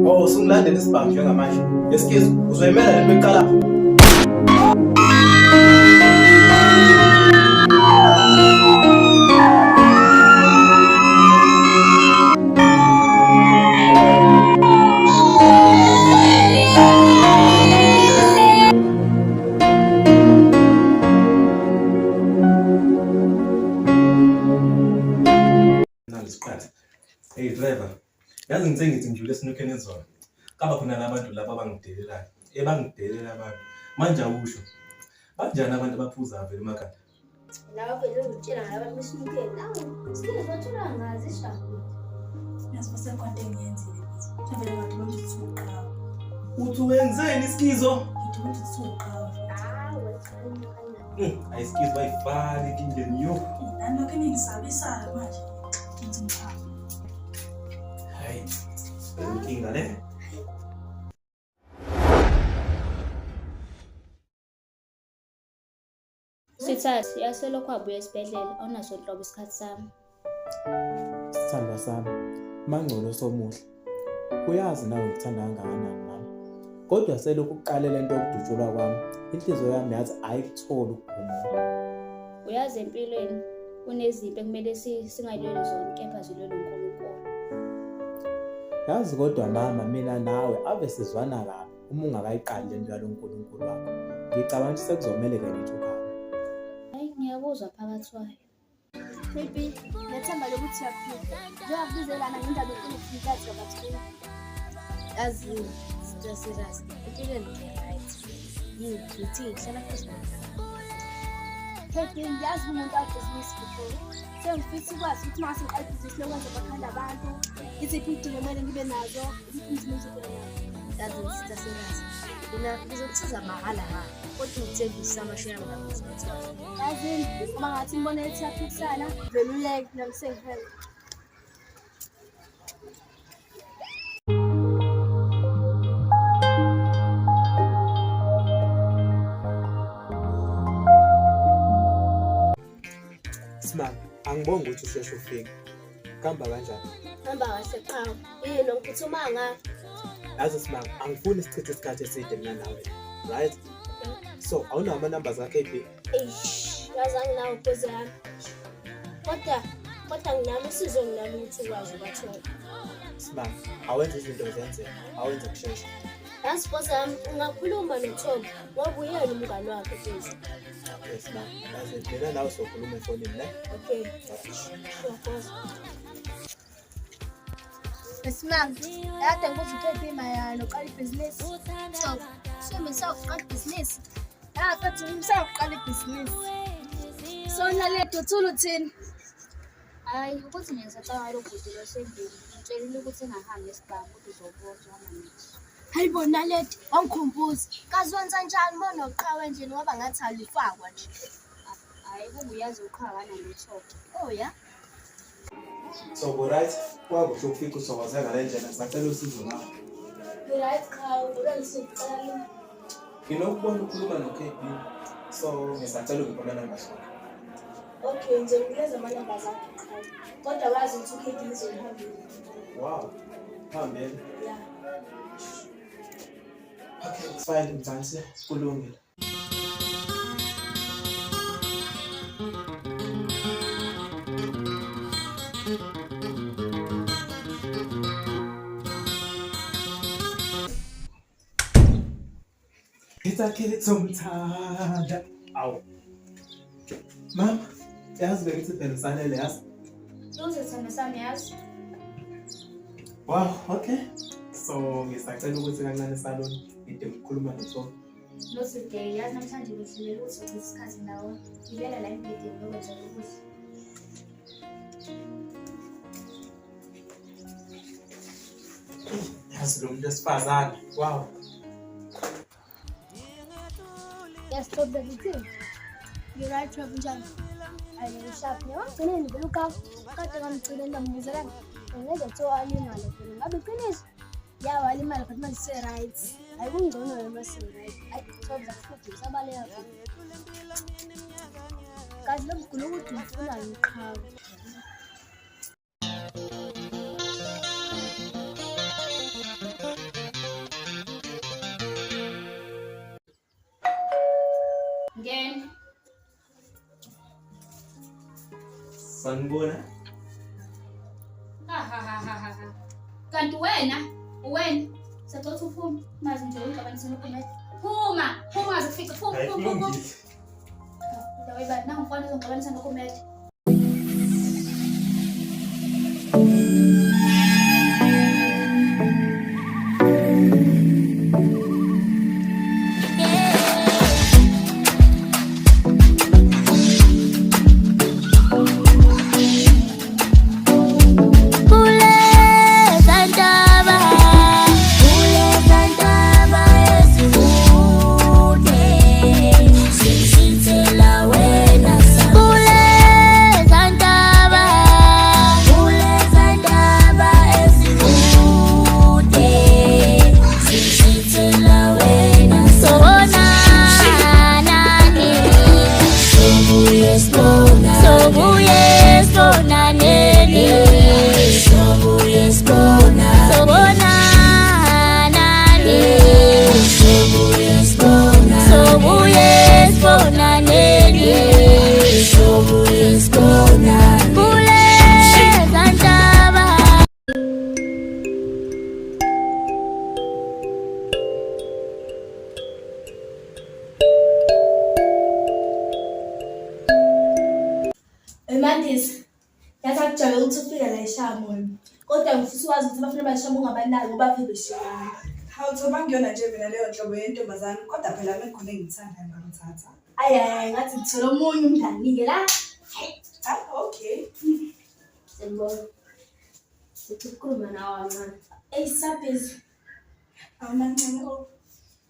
Oh, sungilandela isibhamu njengamanje. Excuse, uzoyimela le nto iqala. Hey driver, yazi ngithe ngithi ngidlule esinukeni ezona. Kaba khona labantu laba abangidelelayo. Bangidelela abantu. Manje awusho. Banjani abantu abaphuza vele emakhaya? Lawa vele ngitshela ngabantu besinukeni. Nawu, sike bathola ngazi ishafu. Yazi basekonto engiyenzile bithi. Mhlawumbe abantu bangithuqa. Uthi wenzeni isikizo? Ngithi ngithuqa. Ayisikizo bayifani kindleni yo. Nani lokho engisabisana manje. Ngithi ngipha. Hayi. Inkinga le. Sithathi yaselokhu abuya esibhedlela awunaso nhlobo isikhathi sami. Sithandwa sami, mangcono somuhle. Uyazi nawe ngikuthanda kangakanani mama. Kodwa selokhu uqale lento yokudutshulwa kwami, inhliziyo yami yathi ayikutholi ukuphumula. Uyazi empilweni kunezipho ekumele singalweli zona kepha zilwele uNkulunkulu. Yazi kodwa mama mina nawe ave sizwana kabi uma ungakayiqali lento yaloNkulunkulu wakho. Ngicabanga ukuthi sekuzomela ke nithi ukhaya. Hayi ngiyabuzwa phakathi kwayo. Baby, ngethemba lokuthi uyaphila. Ngiyakubizelana ngendaba yokuphikathi kabathini. Yazi serious. Impilo right. Ngithi hlala phezulu. Baby, ngiyazi umuntu business before. Sengifisa ukwazi ukuthi mase ngiqalibhizinisi lokwenza bakhanda abantu. Iziphi idingo kumele ngibe nazo? Iziphi izinto Yazi serious. Mina ngizokusiza mahhala ha. Kodwa ngithembisa amashare ngabhizinisi. Yazi uma ngathi ngibone ethi yaphikisana, veluleke nami sengihela. Smart, angibonga ukuthi usheshe ufike. Kuhamba kanjani? Hamba kahle cha. Yini ngiphuthuma nga? Yazi Smart, angifuni sichithe isikhathi eside mina nawe. Right? So, awunawo ama-numbers ka-KB? Yazangi nawe ukuze yami. Kodwa nginalo usizo nginalo ukuthi ukwazi ubathola. Smart, awenze izinto zenzeka, awenze kushesha. Yazi boss yami ungakhuluma noTom ngoba uyena umngane wakhe phezulu. Okay, Smart. Yazi mina nawe sokhuluma efonini ne? Okay. Sure boss. Smart, yade ngibuza uKP mayana noqala ibhizinisi. So mina uqala ibhizinisi. Yathi mina uqala ibhizinisi. So naleto thulu thini? Hayi ukuthi ngiyasacabanga lokudla losendlini. Ngitshelile ukuthi engahambi esibhamu ukuthi uzobozwa amanethi. Hayibo naleto angikhumbuzi. Kazi wenza njani bona uqhawe nje ngoba ngathi alifakwa nje. Hayi kunguyazi ukhaya nalutho. Oh ya. So right, kwakusho ukufika usokwaze ngale ndlela ngisacela usizo nawe. Right cha, uyanisicela. Nginokubona ukukhuluma noKB. So ngisacela ukubona namba sonke. Okay, nje ngileza amanamba zakhe cha. Kodwa wazi ukuthi uKP izolihambile. Wow. Phambili. Yeah. Okay, it's fine mzansi, kulungile. Ngitakhe somthanda. Awu. Mama, yazi bengithi phela usanele yazi. Uzethanda sami yazi. Wow, okay. So ngisacela ukuthi kancane salon ngide ukukhuluma noTom. Loside yazi namhlanje ngihlele ukuthi uchitha isikhathi nawe. Ngibela la empedeni lokwenza ukudla. Yazi lo muntu esifazane. Wow. Yes, stop the thing. You're right, Ravinjan. I will shop now. Can you look up? Cut around to the Muzaran. And let the two animals. I'll be finished. Yeah, while my husband say right. I won't go no say right. I told the food. Somebody else. Guys, look good to full and crowd. Ngena. Sanibona. Ha. Kanti wena Sacothi uphuma. Mazi nje uyicabanisa nokukhomela. Phuma aze kufike. Phuma. Uyabona nangu mfana uzongicabanisa nokukhomela. Mandisi, yakujabulela ukuthi ufike la eShamoyo. Kodwa ngifisa ukwazi ukuthi bafuna bashamu ngabanani ngoba phela beshiyana. Hawu thoba ngiyona nje mina leyo nhlobo yentombazane kodwa phela mengikhona engithanda ngamthatha. Ngathi ngithola omunye umngani-ke la. Okay. Sembona. Ukukhuluma nawe manje. Sabhizi. Awumancane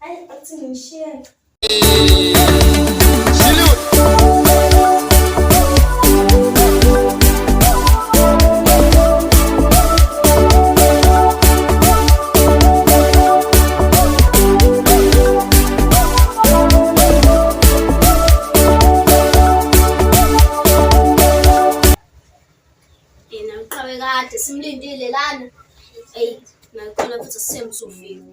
Akuthi ngishiye. Simlindile lana. Nakhona futhi sisemsufika.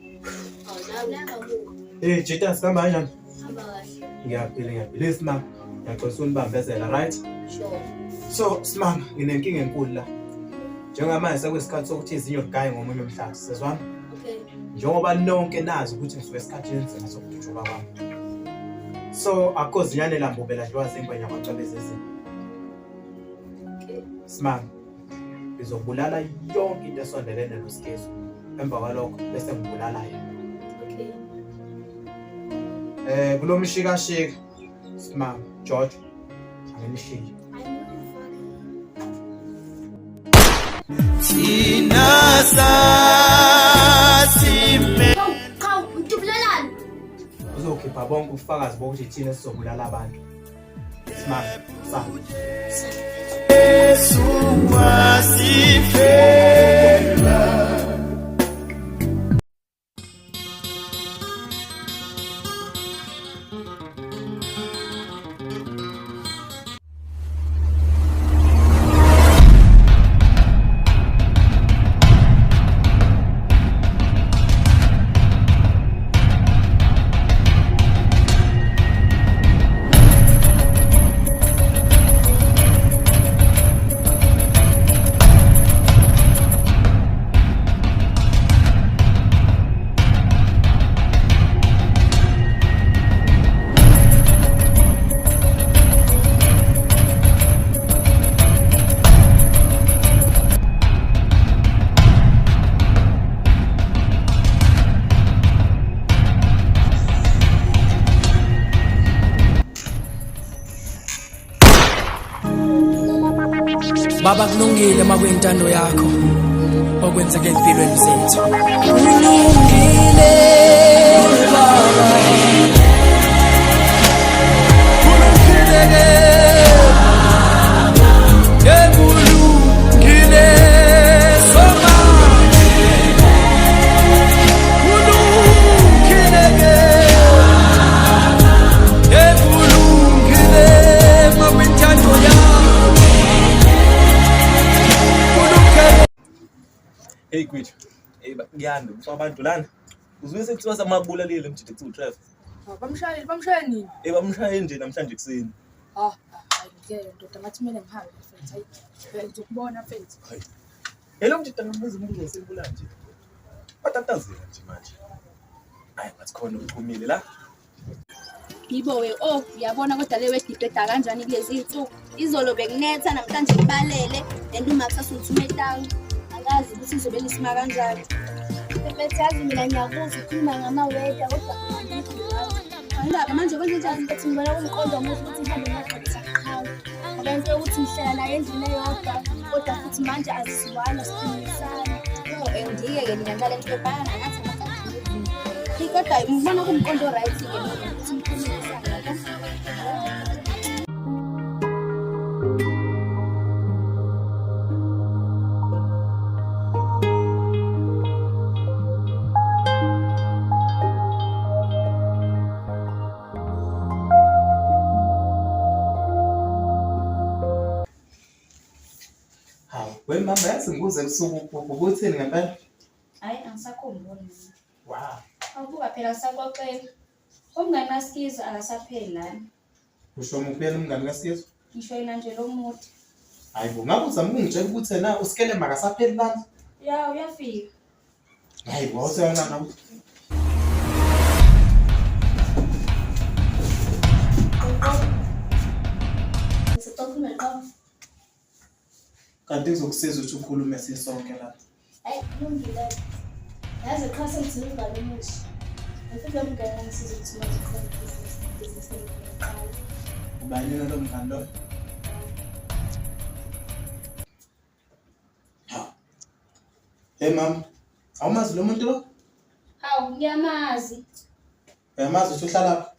Jita sikhamba kanjani? Hamba kahle. Ngiyaphila simama. Ngiyacela unibambezela, right? Sure. So simama, nginenkinga enkulu la. Njengamanje sekwesikhathi sokuthi izinyo ligaye ngomunye umhlaba, sizwana? Okay. Njengoba nonke nazi ukuthi ngisuke esikhathini enzima sokudutshulwa kwami. So akho zinyane lambobela nje wazingwenya kwacabeza ezinye. Okay. Simama. Ngizobulala yonke into esondelene noSikezo. Emva kwalokho bese ngibulala yena. Okay. Kunomshikashika. Simama, George. Anginishiye. Hawu, ubulalani? Uzokhipha bonke ubufakazi bokuthi thina sizobulala abantu. Simama, sahamba. Baba kulungile makwintando yakho okwenzeke empilweni zethu. Kulungile baba. Kulungile. Kulungile soma. Kulungile. Kulungile makwintando yakho. Hey kwethu. Ngiyanda abantu lana. Uzwe sekuthiwa samabulalile mjide ku 12. Bamshaya nini? Bamshaye nje namhlanje kuseni. Ngeke ndoda ngathi kumele ngihambe mfethu. Hayi, ngizokubona mfethu. Yelo mntu tangamuza umbuzo osembula nje. Batatazela nje manje. Hayi bathi khona uphumile la. Yibo we uyabona kodwa le wedibheda kanjani kulezi insuku. Izolo bekunetha namhlanje kubalele and uma kusasuthuma etawu. Angazi ukuthi izobe lisima kanjani. Bese yazi mina ngiyakuzwa ukhuluma ngamaweda kodwa Andaba manje kwenze njani ukuthi ngibona kumqondo omuhle ukuthi ngihambe ngiyogqokisa iqhawe. Ngoba into yokuthi ngihlala naye endlini eyodwa kodwa futhi manje azisiwana siphilisana. Ngike-ke mina ntalento ebhana ngathi amasathi kodwa ngibona kumqondo right-ke mina ukuthi ngiphumelisane yabo. We mama yazi ngibuze ebusuku ubuthini ngempela? Hayi angisakhumbuli mina. Wow. Awubuka phela sakwaqela. Umngane kaSikizo akasapheli lana. Usho ngempela umngane kaSikizo? Ngisho yena nje lo muthi. Hayi bo ngabe uzama ukungitshela ukuthi na usikele makasapheli lana? Ya uyafika. Hayi bo useyona nawe. Sitokuma qha. Kanti kuzokusiza ukuthi ukhulume sisonke la. Hayi kulungile. Yazi cha sengithi ingane emusha. Ngifike umngane ngisiza ukuthi manje khona business eqala. Ubani lo mngane lo? Hey mama, awumazi lo muntu lo? Hawu ngiyamazi. Uyamazi ukuthi uhlala lapha?